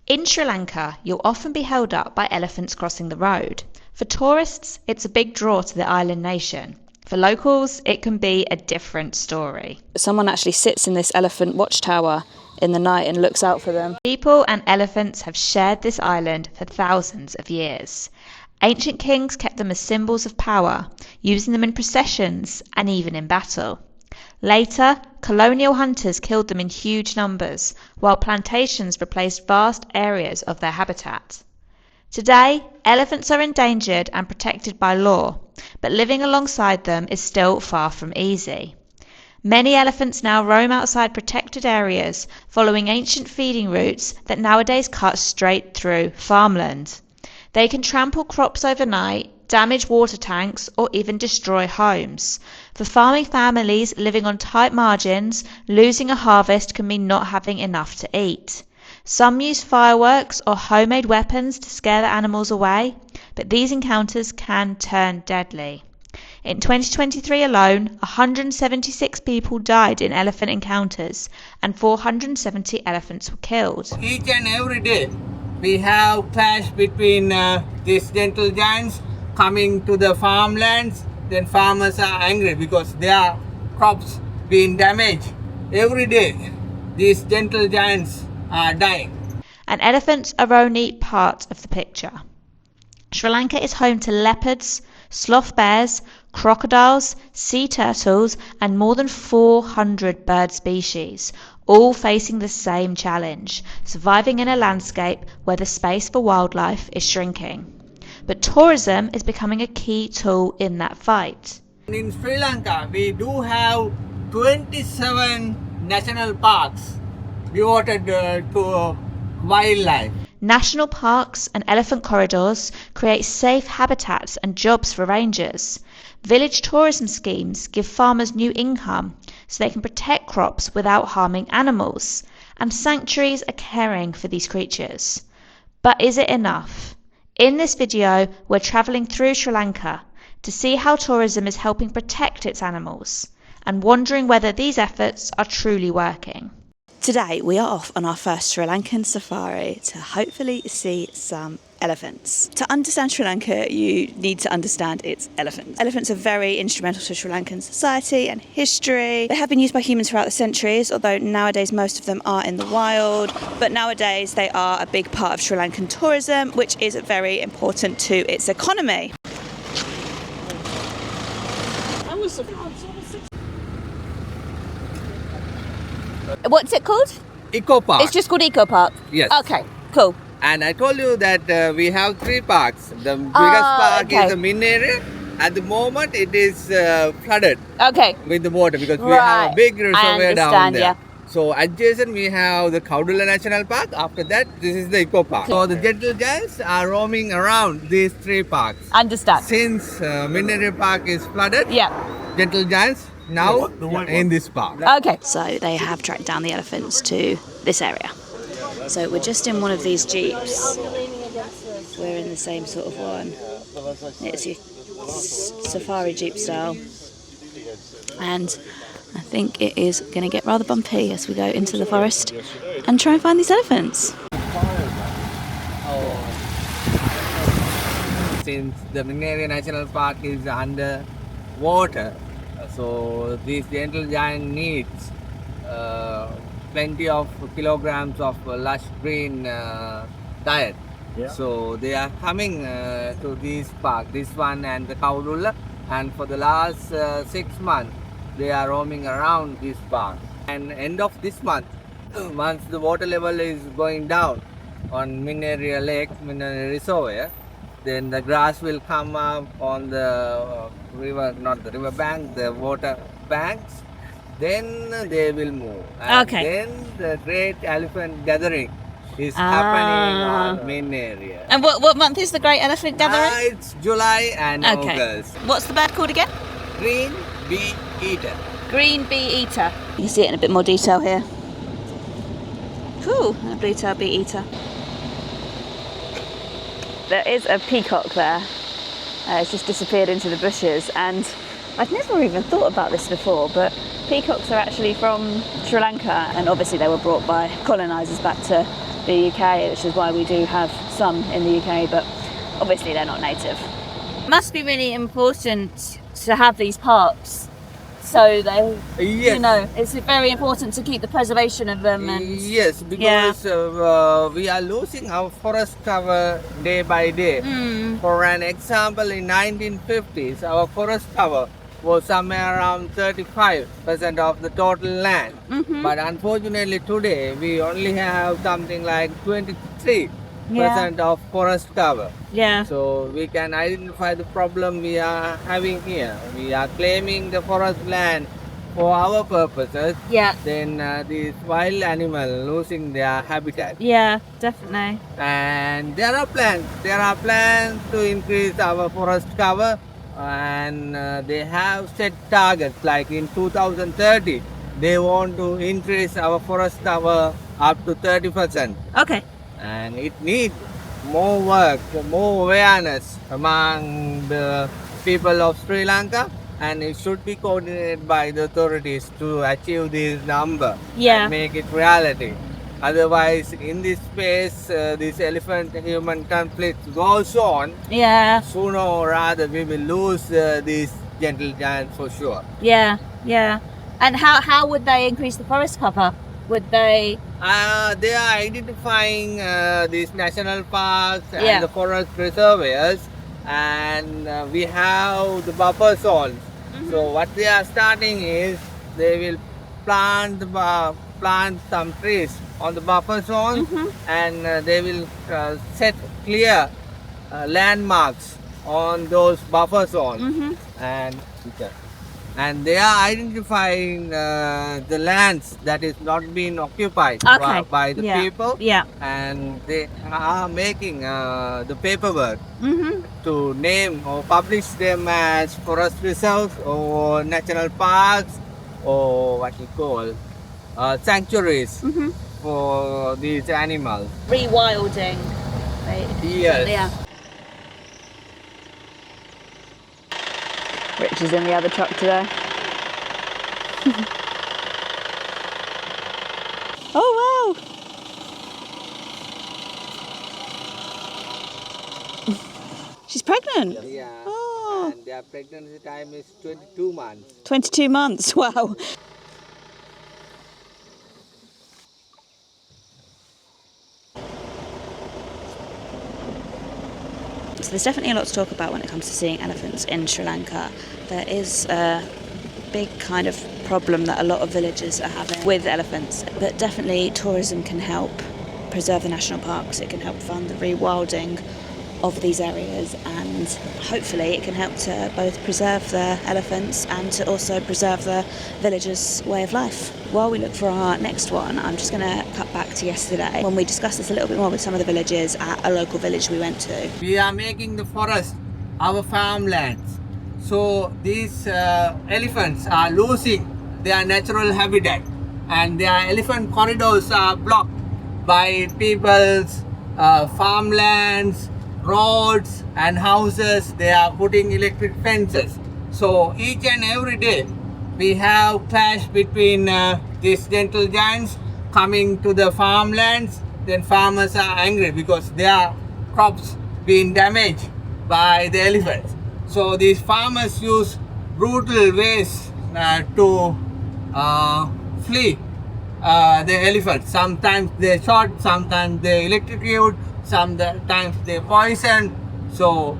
In Sri Lanka, you'll often be held up by elephants crossing the road. For tourists, it's a big draw to the island nation. For locals, it can be a different story. Someone actually sits in this elephant watchtower in the night and looks out for them. People and elephants have shared this island for thousands of years. Ancient kings kept them as symbols of power, using them in processions and even in battle. Later, colonial hunters killed them in huge numbers, while plantations replaced vast areas of their habitat. Today, elephants are endangered and protected by law, but living alongside them is still far from easy. Many elephants now roam outside protected areas, following ancient feeding routes that nowadays cut straight through farmland. They can trample crops overnight, damage water tanks, or even destroy homes. For farming families living on tight margins, losing a harvest can mean not having enough to eat. Some use fireworks or homemade weapons to scare the animals away, but these encounters can turn deadly. In 2023 alone, 176 people died in elephant encounters and 470 elephants were killed. Each and every day we have clash between these gentle giants coming to the farmlands. Then farmers are angry because their crops being damaged. Every day these gentle giants are dying. And elephants are only part of the picture. Sri Lanka is home to leopards, sloth bears, crocodiles, sea turtles, and more than 400 bird species, all facing the same challenge, surviving in a landscape where the space for wildlife is shrinking. But tourism is becoming a key tool in that fight. In Sri Lanka, we do have 27 national parks devoted to wildlife. National parks and elephant corridors create safe habitats and jobs for rangers. Village tourism schemes give farmers new income so they can protect crops without harming animals. And sanctuaries are caring for these creatures. But is it enough? In this video, we're travelling through Sri Lanka to see how tourism is helping protect its animals and wondering whether these efforts are truly working. Today we are off on our first Sri Lankan safari to hopefully see some elephants. To understand Sri Lanka, you need to understand its elephants. Elephants are very instrumental to Sri Lankan society and history. They have been used by humans throughout the centuries, although nowadays most of them are in the wild. But nowadays they are a big part of Sri Lankan tourism, which is very important to its economy. What's it called? Eco Park. It's just called Eco Park? Yes. Okay, cool. And I told you that we have 3 parks. The biggest park is the Mannar. At the moment it is flooded with the water because we have a big reservoir down there. Yeah. So adjacent we have the Puttalam National Park. After that, this is the Eco Park. So the gentle giants are roaming around these 3 parks. Understand. Since Mannar Park is flooded, gentle giants now in this park. Okay. So they have tracked down the elephants to this area. So we're just in one of these jeeps. We're in the same sort of one. It's your safari jeep style. And I think it is going to get rather bumpy as we go into the forest and try and find these elephants. Since the Mannar National Park is under water, so this gentle giant needs plenty of kilograms of lush green diet. Yeah. So they are coming to this park, this one and the Kaudula, and for the last 6 months they are roaming around this park. And end of this month, once the water level is going down on Mannar Lake, Mannar Reservoir, then the grass will come up on the river, not the river bank, the water banks. Then they will move. And then the great elephant gathering is happening on Mannar. And what month is the great elephant gathering? It's July and August. What's the bird called again? Green bee eater. Green bee eater. You can see it in a bit more detail here. Cool, a blue-tailed bee eater. There is a peacock there. It's just disappeared into the bushes, and I'd never even thought about this before, but peacocks are actually from Sri Lanka, and obviously they were brought by colonisers back to the UK, which is why we do have some in the UK, but obviously they're not native. It must be really important to have these parks. So they, Yes. you know, it's very important to keep the preservation of them. And Yes, because we are losing our forest cover day by day. For an example, in 1950s, our forest cover was somewhere around 35% of the total land. But unfortunately today, we only have something like 23% of forest cover. yeah, So we can identify the problem we are having here. We are claiming the forest land for our purposes. yeah, Then these wild animals losing their habitat. yeah, definitely. And there are plans to increase our forest cover, and they have set targets like in 2030 they want to increase our forest cover up to 30%. Okay. And it needs more work, more awareness among the people of Sri Lanka, and it should be coordinated by the authorities to achieve this number and make it reality. Otherwise, in this space, this elephant-human conflict goes on. Yeah, Sooner or rather, we will lose these gentle giants for sure. yeah, yeah. And how would they increase the forest cover? Would they? They are identifying these national parks and Yeah. the forest reservoirs, and we have the buffer zones. So what they are starting is they will plant some trees on the buffer zone, and they will set clear landmarks on those buffer zones, and they are identifying the lands that is not being occupied by the people, and they are making the paperwork to name or publish them as forest reserves or national parks or what you call sanctuaries for these animals. Rewilding. Yes. Yeah. Rich is in the other truck today. Oh wow! She's pregnant. Yeah. Oh. And their pregnancy time is 22 months. 22 months. Wow. So there's definitely a lot to talk about when it comes to seeing elephants in Sri Lanka. There is a big kind of problem that a lot of villagers are having with elephants, but definitely tourism can help preserve the national parks. It can help fund the rewilding of these areas, and hopefully it can help to both preserve the elephants and to also preserve the villagers' way of life. While we look for our next one, I'm just going to cut back to yesterday when we discussed this a little bit more with some of the villagers at a local village we went to. We are making the forest our farmlands. So these elephants are losing their natural habitat, and their elephant corridors are blocked by people's farmlands, roads and houses. They are putting electric fences. So each and every day we have clash between these gentle giants coming to the farmlands. Then farmers are angry because their crops being damaged by the elephants. So these farmers use brutal ways to flee the elephants. Sometimes they shot, sometimes they electrocute, sometimes they poison. So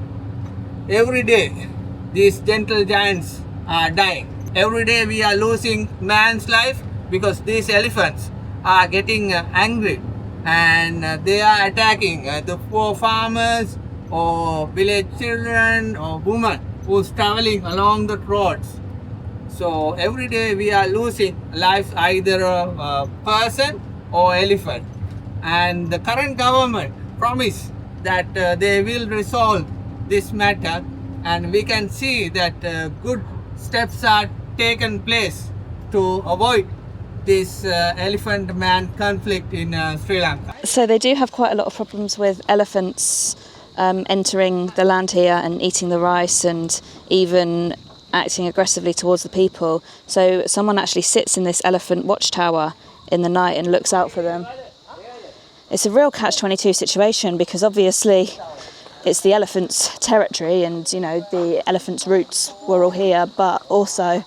every day these gentle giants are dying. Every day we are losing man's life because these elephants are getting angry, and they are attacking the poor farmers or village children or women who's traveling along the roads. So every day we are losing lives, either a person or elephant. And the current government promised that they will resolve this matter, and we can see that good steps are taken place to avoid this elephant-man conflict in Sri Lanka. So they do have quite a lot of problems with elephants entering the land here and eating the rice and even acting aggressively towards the people. So someone actually sits in this elephant watchtower in the night and looks out for them. it's a real catch-22 situation, because obviously it's the elephants' territory, and you know the elephants' roots were all here, but also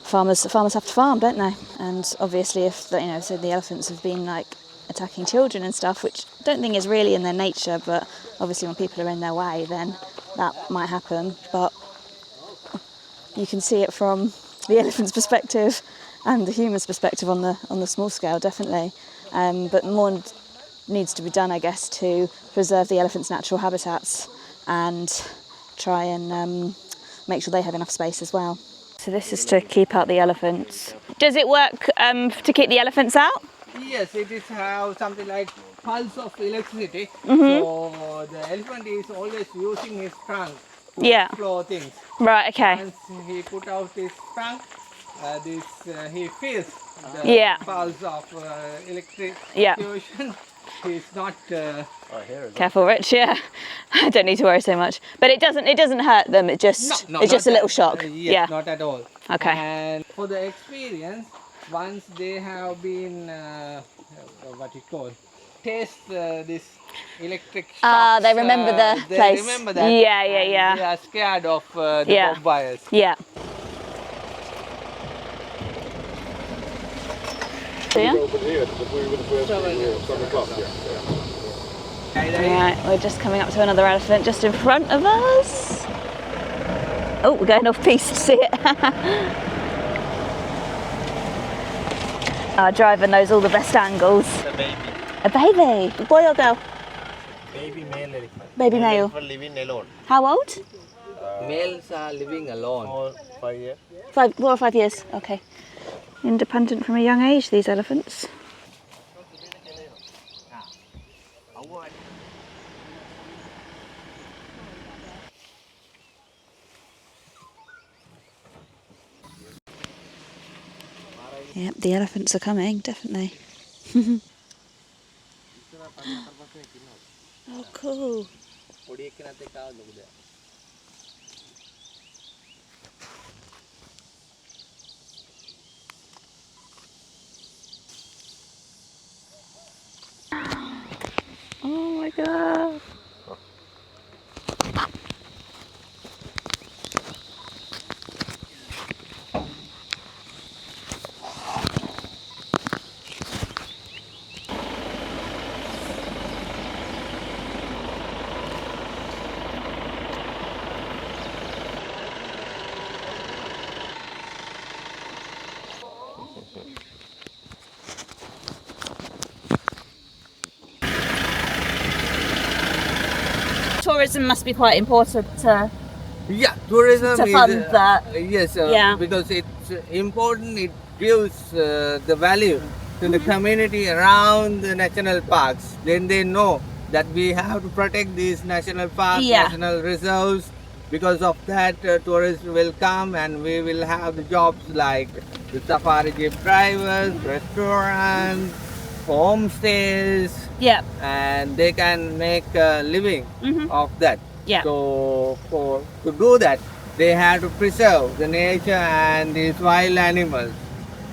farmers have to farm, don't they? And obviously, if so the elephants have been like attacking children and stuff, which I don't think is really in their nature, but obviously when people are in their way, then that might happen. But you can see it from the elephant's perspective and the human's perspective on the small scale, definitely. But more needs to be done, I guess, to preserve the elephants' natural habitats and try and make sure they have enough space as well. So this is to keep out the elephants. Does it work to keep the elephants out? Yes, it is have something like pulse of electricity. So the elephant is always using his trunk to explore things. Right, okay. Once he put out his trunk, he feels the pulse of electrocution. He's not careful, Rich. Yeah, I don't need to worry so much. But it doesn't hurt them. It's just a little shock. Yes, not at all. Okay. And for the experience, once they have been taste this electric shocks, they remember the place. They remember that. Yeah. They are scared of the bomb wires. Yeah. Right, we're just coming up to another elephant just in front of us. Oh, we're going off piste to see it. Our driver knows all the best angles. A baby. A baby? Boy or girl? Baby male elephant. Baby male. Elephant living alone. How old? Males are living alone. 5 years. 4 or 5 years, okay. Independent from a young age, these elephants. Yep, the elephants are coming, definitely. Oh, cool. Oh my god. Tourism must be quite important to Tourism to fund that. Yes, Yeah. because it's important. It gives the value to the community around the national parks. Then they know that we have to protect these national parks, national reserves. Because of that, tourists will come, and we will have the jobs like the safari jeep drivers, restaurants, homestays. Yeah. And they can make a living of that. Yeah. So to do that, they have to preserve the nature and these wild animals.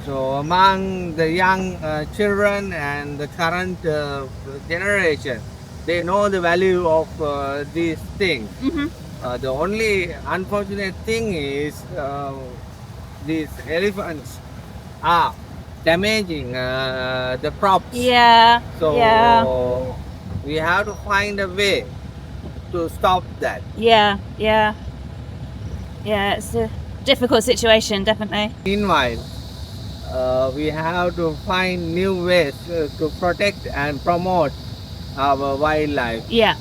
So among the young children and the current generation, they know the value of these things. The only unfortunate thing is these elephants are damaging the crops. Yeah. So we have to find a way to stop that. Yeah. It's a difficult situation, definitely. Meanwhile, we have to find new ways to protect and promote our wildlife. Yeah.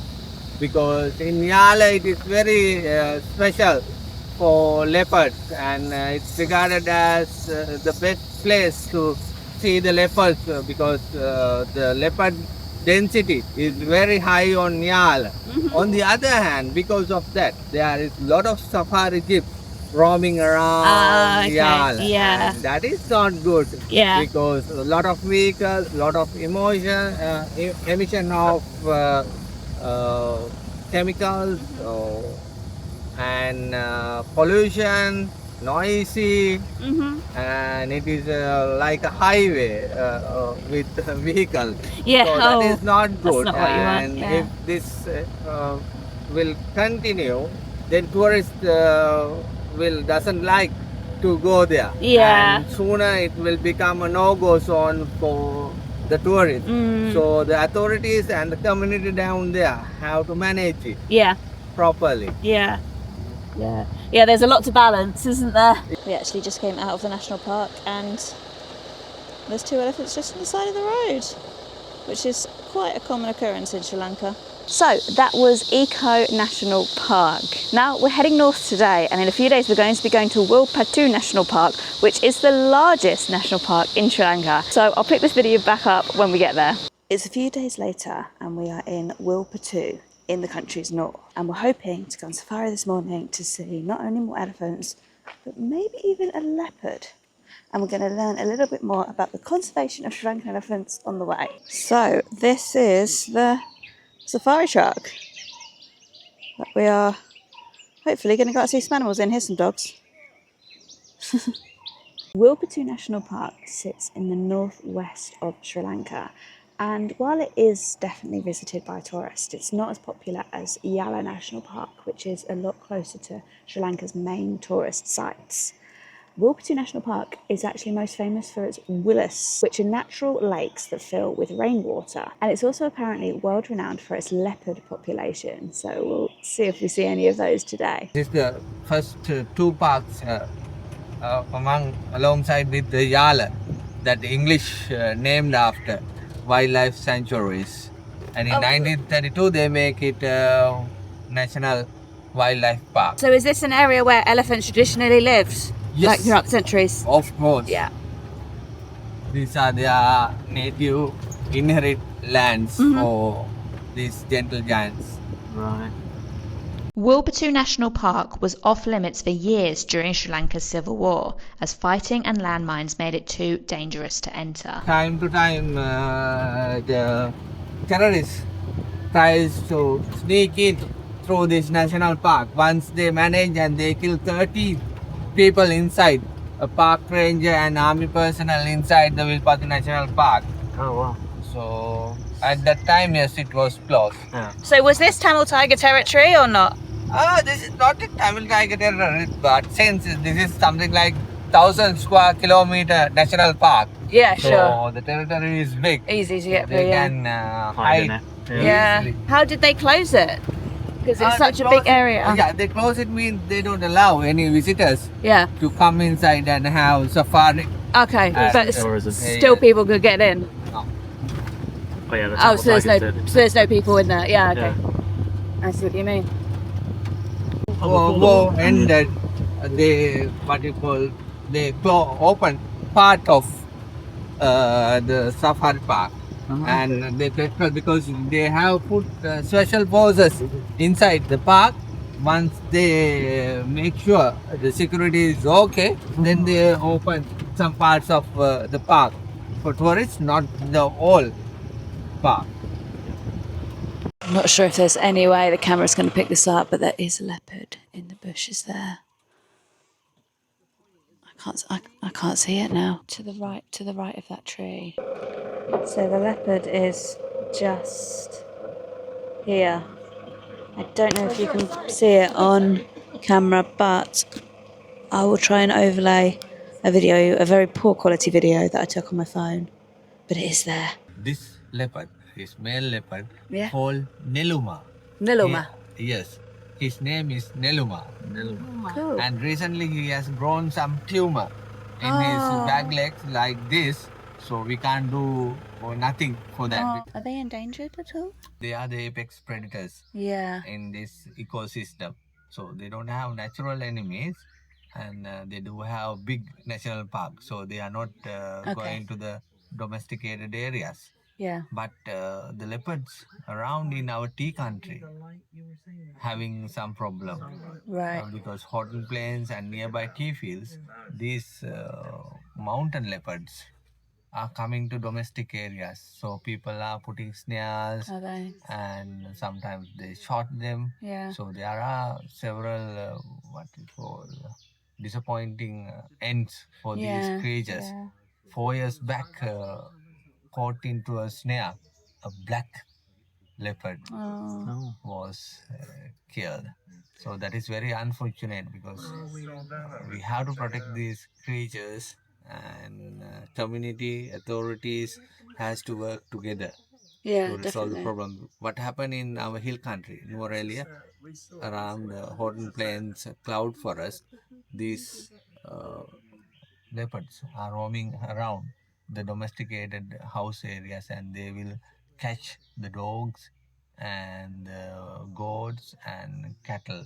Because in Yala it is very special for leopards, and it's regarded as the best place to see the leopards because the leopard density is very high on Yala. On the other hand, because of that, there is a lot of safari jeeps roaming around Yala. Yeah. And that is not good. Yeah. Because a lot of vehicles, a lot of emission of chemicals and pollution noisy, and it is like a highway with vehicles. Yeah, So that is not that's good. not what you want, And yeah. if this will continue, then tourists will doesn't like to go there. Yeah. And sooner it will become a no-go zone for the tourists. So the authorities and the community down there have to manage it Yeah. properly. Yeah. Yeah. Yeah, there's a lot to balance, isn't there? We actually just came out of the national park and there's 2 elephants just on the side of the road, which is quite a common occurrence in Sri Lanka. So that was Eco National Park. Now we're heading north today, and in a few days we're going to be going to Wilpattu National Park, which is the largest national park in Sri Lanka. So I'll pick this video back up when we get there. It's a few days later and we are in Wilpattu in the country's north, and we're hoping to go on safari this morning to see not only more elephants but maybe even a leopard. And we're going to learn a little bit more about the conservation of Sri Lankan elephants on the way. So this is the safari truck that we are hopefully going to go out and see some animals in. Here's some dogs. Wilpattu National Park sits in the northwest of Sri Lanka, and while it is definitely visited by tourists, it's not as popular as Yala National Park, which is a lot closer to Sri Lanka's main tourist sites. Wilpattu National Park is actually most famous for its willows, which are natural lakes that fill with rainwater. And it's also apparently world renowned for its leopard population. So we'll see if we see any of those today. This is the first 2 parks alongside with the Yala, that English named after wildlife sanctuaries. And in 1932 they make it National Wildlife Park. So is this an area where elephants traditionally lived? Yes. Like throughout the centuries? Of course. Yeah. These are their native inherit lands for these gentle giants. Right. Wilpattu National Park was off limits for years during Sri Lanka's civil war, as fighting and landmines made it too dangerous to enter. Time to time, the terrorists tries to sneak in through this national park. Once they manage and they kill 30 people inside, a park ranger and army personnel inside the Wilpattu National Park. Oh, wow. So at that time, yes, it was closed. Yeah. So was this Tamil tiger territory or not? This is not a Tamil tiger territory, but since this is something like 1,000 square kilometer national park, Yeah, so the territory is big. Easy to get They through, yeah. can Hide in hide. it. Yeah. easily. How did they close it? Because it's They such a close big it- area. Yeah, they close it means they don't allow any visitors Yeah. to come inside and have safari. Okay. But tourism. still people could get in. Oh, yeah, the Oh, Tamil so there's no tigers did. so there's no people in there. Yeah, okay. Yeah. I see what you mean. War ended. They they open part of the safari park, and they petrol because they have put special forces inside the park. Once they make sure the security is okay, then they open some parts of the park for tourists, not the whole park. I'm not sure if there's any way the camera's going to pick this up, but there is a leopard in the bushes there. I can't see it now. To the right of that tree. So the leopard is just here. I don't know if you can see it on camera, but I will try and overlay a very poor quality video that I took on my phone. But it is there. This leopard is male leopard Yeah. called Neluma. Niluma. Yes, his name is Neluma. Cool. And recently he has grown some tumor in his back legs like this, so we can't do nothing for that. Are they endangered at all? They are the apex predators Yeah. in this ecosystem, so they don't have natural enemies, and they do have big national park, so they are not going to the domesticated areas. Yeah. But the leopards around in our tea country having some problem Right. because hot plains and nearby tea fields, these mountain leopards are coming to domestic areas. So people are putting snares Are they? and sometimes they shot them. Yeah. So there are several what we call disappointing ends for these creatures. 4 years back, caught into a snare, a black leopard was killed. So that is very unfortunate because we have to protect these creatures, and community authorities has to work together to resolve the problem. What happened in our hill country, Nuwara, around Horton Plains, cloud forest, these leopards are roaming around the domesticated house areas, and they will catch the dogs and the goats and cattle.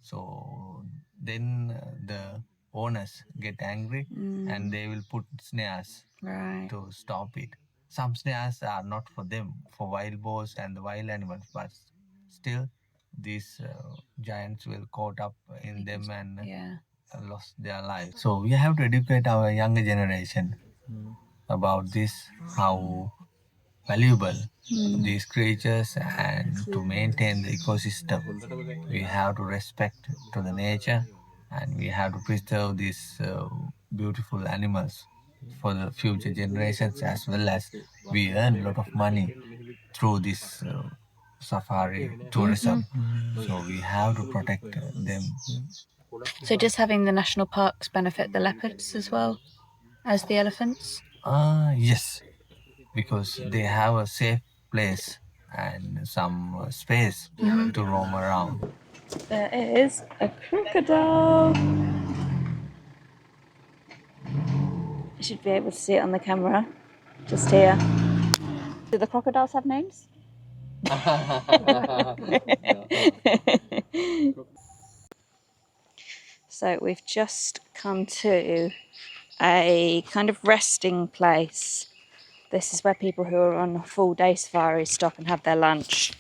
So then the owners get angry and they will put snares to stop it. Some snares are not for them, for wild boars and the wild animals, but still these giants will caught up in them and lost their lives. So we have to educate our younger generation about this, how valuable these creatures, and to maintain the ecosystem we have to respect to the nature, and we have to preserve these beautiful animals for the future generations, as well as we earn a lot of money through this safari tourism. So we have to protect them. So does having the national parks benefit the leopards as well as the elephants? Yes, because they have a safe place and some space to roam around. There is a crocodile. You should be able to see it on the camera, just here. Do the crocodiles have names? So we've just come to a kind of resting place. This is where people who are on a full day safari stop and have their lunch.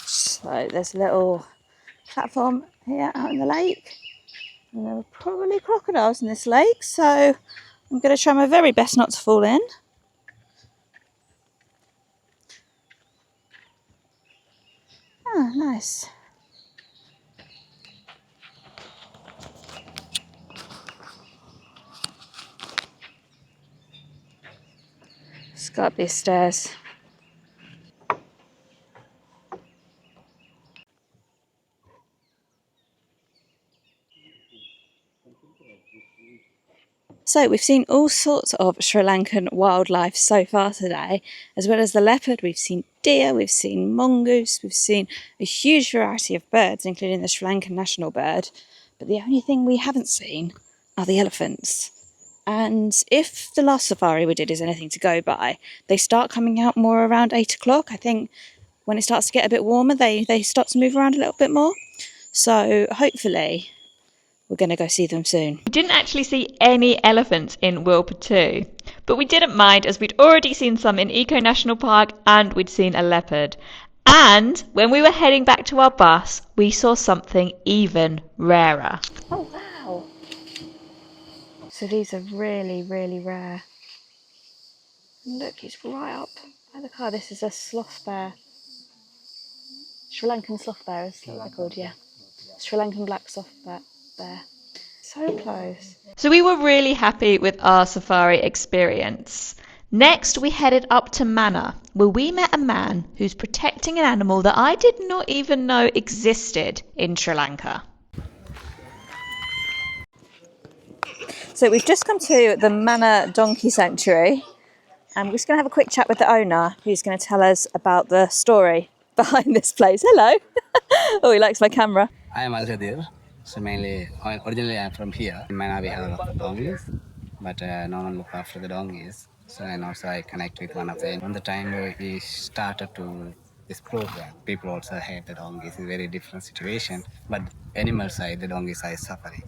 So there's a little platform here out in the lake, and there are probably crocodiles in this lake, so I'm going to try my very best not to fall in. Ah, nice. It's got these stairs. So we've seen all sorts of Sri Lankan wildlife so far today. As well as the leopard, we've seen deer, we've seen mongoose, we've seen a huge variety of birds, including the Sri Lankan national bird. But the only thing we haven't seen are the elephants. And if the last safari we did is anything to go by, they start coming out more around 8 o'clock. I think when it starts to get a bit warmer, they start to move around a little bit more. So hopefully we're going to go see them soon. We didn't actually see any elephants in Wilpattu, but we didn't mind as we'd already seen some in Eco National Park and we'd seen a leopard. And when we were heading back to our bus, we saw something even rarer. Oh wow! So these are really, really rare. Look, it's right up by the car. This is a sloth bear. Sri Lankan sloth bear is what they're called, yeah. Sri Lankan black sloth bear. So close. So we were really happy with our safari experience. Next, we headed up to Mannar, where we met a man who's protecting an animal that I did not even know existed in Sri Lanka. So we've just come to the Mannar Donkey Sanctuary, and we're just going to have a quick chat with the owner, who's going to tell us about the story behind this place. Hello! Oh, he likes my camera. I am Al-Jadir. So originally I'm from here. In Mannar we have a lot of donkeys, but no one look after the donkeys. So and also I connect with one of them. On the time we started to this program, people also hate the donkeys. It's a very different situation. But animal side, the donkey side is suffering.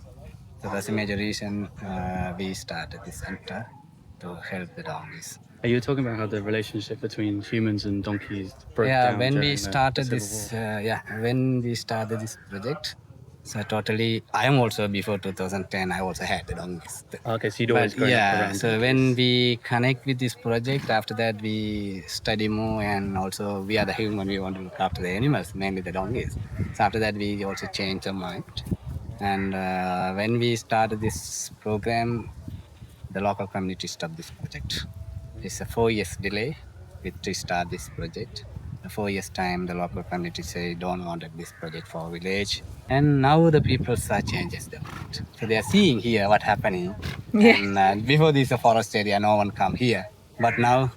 So that's the major reason we started this center to help the donkeys. Are you talking about how the relationship between humans and donkeys broke down? When during we started the this, when we started this project, so totally, I am also before 2010. I also had the donkeys. Okay, so you'd always grown up around. So when we connect with this project, after that we study more, and also we are the human. We want to look after the animals, mainly the donkeys. So after that we also changed our mind. And when we started this program, the local community stopped this project. It's a 4 years delay to start this project. The 4 years time, the local community say don't want this project for village. And now the people are changes them. So they are seeing here what happening. Yeah. And before this a forest area, no one come here. But now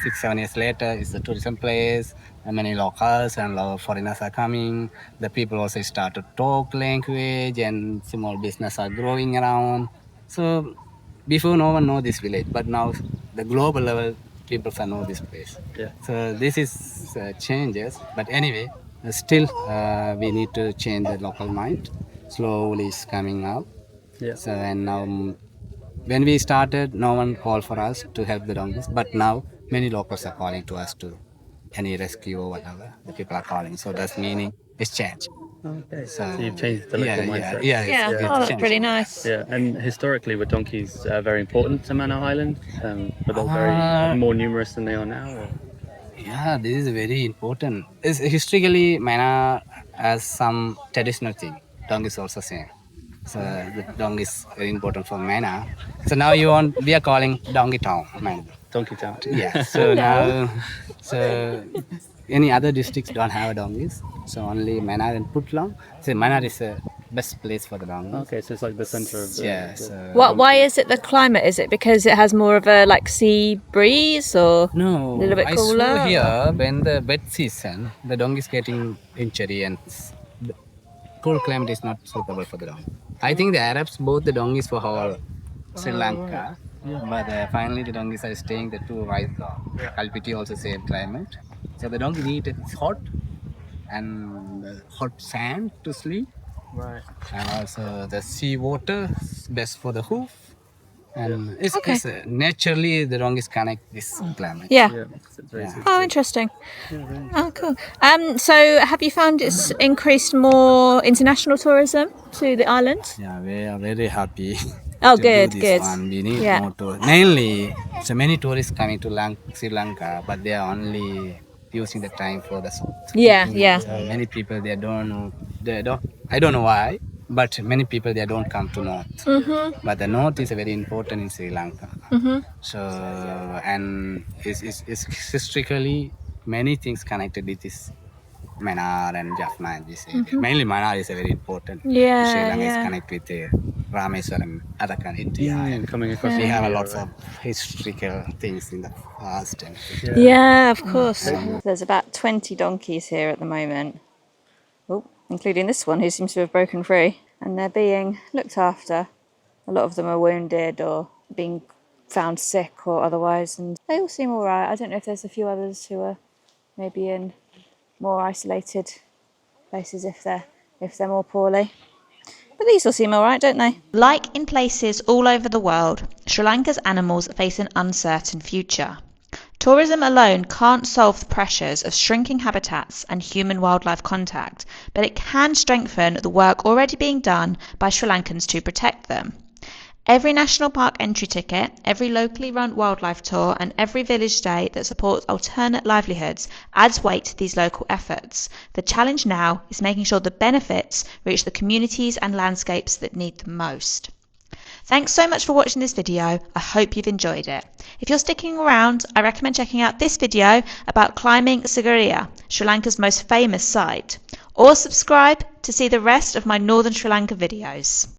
6-7 years later, it's a tourism place. And many locals and foreigners are coming. The people also start to talk language, and small business are growing around. So before no one know this village, but now the global level people know this place. Yeah. So this is changes, but anyway, still we need to change the local mind. Slowly it's coming out. Yeah. So and now when we started, no one called for us to help the donkeys, but now many locals are calling to us to any rescue or whatever. The people are calling, so that's meaning it's change. Okay. So You've changed the local mindset. Yeah. it's Oh, that's change. really nice. Yeah, and historically were donkeys very important to Mannar Island? Were they very more numerous than they are now? Or? Yeah, this is very important. It's historically, Mannar has some traditional thing. Dong is also same. So the dong is very important for Mannar. So now we are calling Dongi Town, Mannar. Donkey Town. Yeah. So now, any other districts don't have donkeys. So only Mannar and Puttalam. So Mannar is the best place for the donkeys. Okay, so it's like the centre of the... Yeah. the- So Why is it the climate? Is it because it has more of a like sea breeze or no, a little bit I cooler? saw here when the wet season, the dong is getting injury and the cold climate is not suitable for the dong. I think the Arabs bought the donkeys for whole Sri Lanka, but finally the donkeys are staying the two right. Kalpiti also same climate. So the donkey need it hot and hot sand to sleep, Right. and also the sea water is best for the hoof. And it's, Okay. naturally the donkeys connect this climate. Yeah. Yeah. It's very Yeah. Oh, interesting. Oh, cool. So have you found it's increased more international tourism to the island? Yeah, we are very happy. Oh, to good, do this good. one. We need Yeah. more tourists. Mainly, so many tourists coming to Sri Lanka, but they are only using the time for the south. Yeah, yeah. So many people they don't know. They don't. I don't know why, but many people they don't come to north. But the north is very important in Sri Lanka. So and it's historically many things connected with this Mannar and Jaffna and this area. Mainly Mannar is a very important. Yeah, Sri Lanka yeah. is connected with Rameswaram and other countries. And coming across We have a India, lot right? of historical things in the past. And Yeah, of course. There's about 20 donkeys here at the moment. Oh, including this one who seems to have broken free. And they're being looked after. A lot of them are wounded or being found sick or otherwise. And they all seem all right. I don't know if there's a few others who are maybe in more isolated places if they're more poorly. But these all seem all right, don't they? Like in places all over the world, Sri Lanka's animals face an uncertain future. Tourism alone can't solve the pressures of shrinking habitats and human-wildlife contact, but it can strengthen the work already being done by Sri Lankans to protect them. Every national park entry ticket, every locally run wildlife tour, and every village day that supports alternate livelihoods adds weight to these local efforts. The challenge now is making sure the benefits reach the communities and landscapes that need them most. Thanks so much for watching this video. I hope you've enjoyed it. If you're sticking around, I recommend checking out this video about climbing Sigiriya, Sri Lanka's most famous site, or subscribe to see the rest of my Northern Sri Lanka videos.